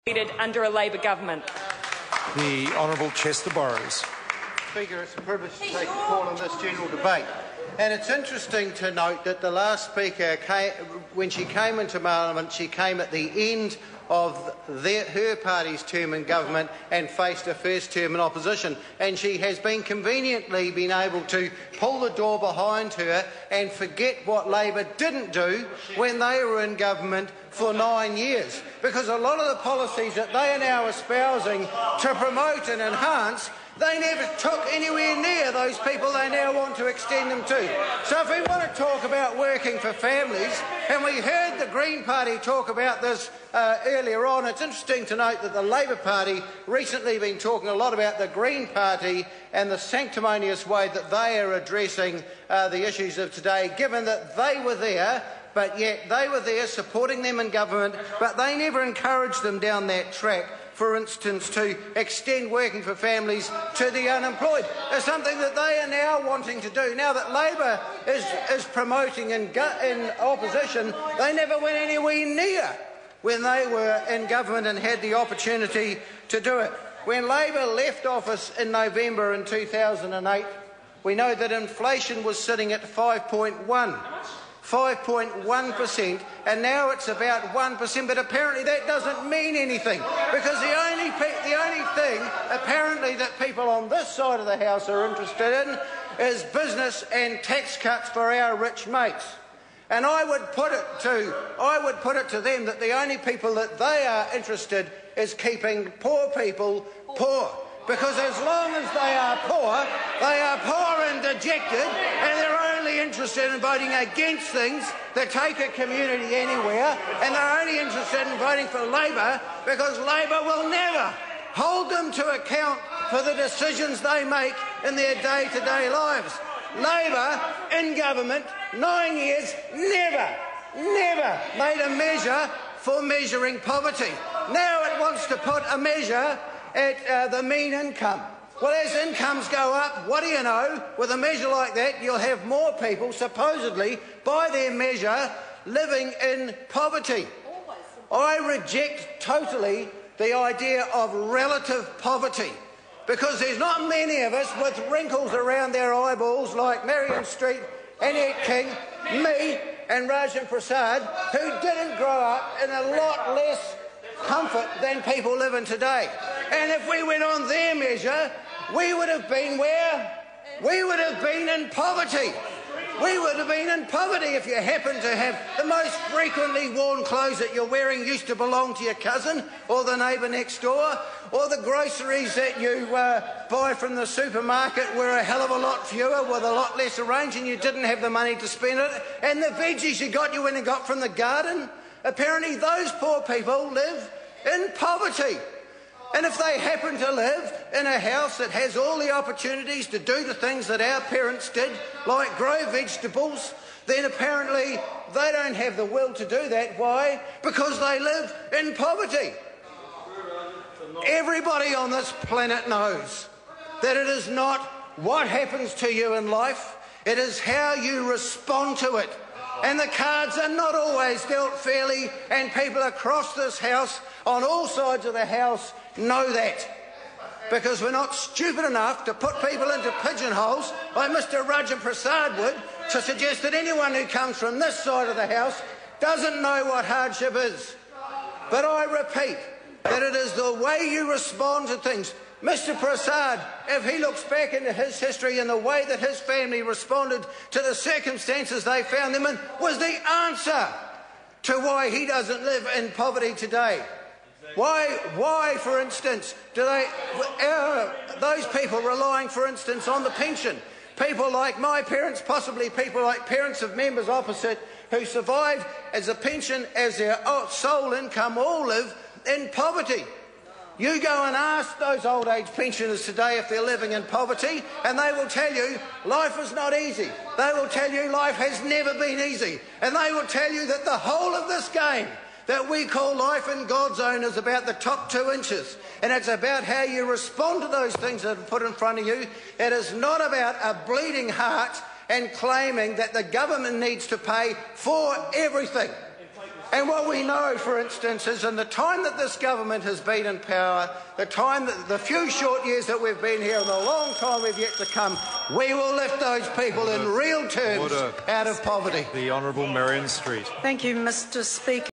under a Labor government. The Honourable Chester Borrows. Speaker, it's a privilege to take a call on this general debate. And it's interesting to note that the last Speaker, when she came into Parliament, she came at the end of her party's term in government and faced a first term in opposition. And she has conveniently been able to pull the door behind her and forget what Labor didn't do when they were in government for 9 years. Because a lot of the policies that they are now espousing to promote and enhance, they never took anywhere near those people they now want to extend them to. So if we want to talk about working for families, and we heard the Green Party talk about this earlier on, it's interesting to note that the Labor Party recently been talking a lot about the Green Party and the sanctimonious way that they are addressing the issues of today, given that they were there, but yet they were there supporting them in government, but they never encouraged them down that track. For instance, to extend working for families to the unemployed. It's something that they are now wanting to do. Now that Labor is promoting in opposition, they never went anywhere near when they were in government and had the opportunity to do it. When Labor left office in November in 2008, we know that inflation was sitting at 5.1%, and now it's about 1%, but apparently that doesn't mean anything, because the only thing apparently that people on this side of the House are interested in is business and tax cuts for our rich mates. And I would put it to them that the only people that they are interested is keeping poor people poor. Because as long as they are poor and dejected, and they're only interested in voting against things that take a community anywhere, and they're only interested in voting for Labor because Labor will never hold them to account for the decisions they make in their day-to-day lives. Labor in government, 9 years, never made a measure for measuring poverty. Now it wants to put a measure at the mean income. Well, as incomes go up, what do you know? With a measure like that, you'll have more people, supposedly, by their measure, living in poverty. I reject totally the idea of relative poverty, because there's not many of us with wrinkles around their eyeballs like Marion Street, Annette King, me and Rajan Prasad, who didn't grow up in a lot less comfort than people live in today. And if we went on their measure, we would have been where? We would have been in poverty. We would have been in poverty if you happened to have the most frequently worn clothes that you're wearing used to belong to your cousin or the neighbour next door, or the groceries that you buy from the supermarket were a hell of a lot fewer with a lot less range and you didn't have the money to spend it, and the veggies you went and got from the garden. Apparently those poor people live in poverty. And if they happen to live in a house that has all the opportunities to do the things that our parents did, like grow vegetables, then apparently they don't have the will to do that. Why? Because they live in poverty. Everybody on this planet knows that it is not what happens to you in life, it is how you respond to it. And the cards are not always dealt fairly, and people across this House, on all sides of the House, know that. Because we're not stupid enough to put people into pigeonholes like Mr Rajan Prasad would, to suggest that anyone who comes from this side of the House doesn't know what hardship is. But I repeat that it is the way you respond to things. Mr Prasad, if he looks back into his history and the way that his family responded to the circumstances they found them in, was the answer to why he doesn't live in poverty today. Why, for instance, do those people relying, for instance, on the pension? People like my parents, possibly people like parents of members opposite, who survive as a pension as their sole income, all live in poverty. You go and ask those old age pensioners today if they're living in poverty, and they will tell you life is not easy. They will tell you life has never been easy. And they will tell you that the whole of this game that we call life in God's own is about the top 2 inches. And it's about how you respond to those things that are put in front of you. It is not about a bleeding heart and claiming that the government needs to pay for everything. And what we know, for instance, is in the time that this government has been in power, the few short years that we've been here and the long time we've yet to come, we will lift those people in real terms out of poverty. The Honourable Marion Street. Thank you, Mr. Speaker.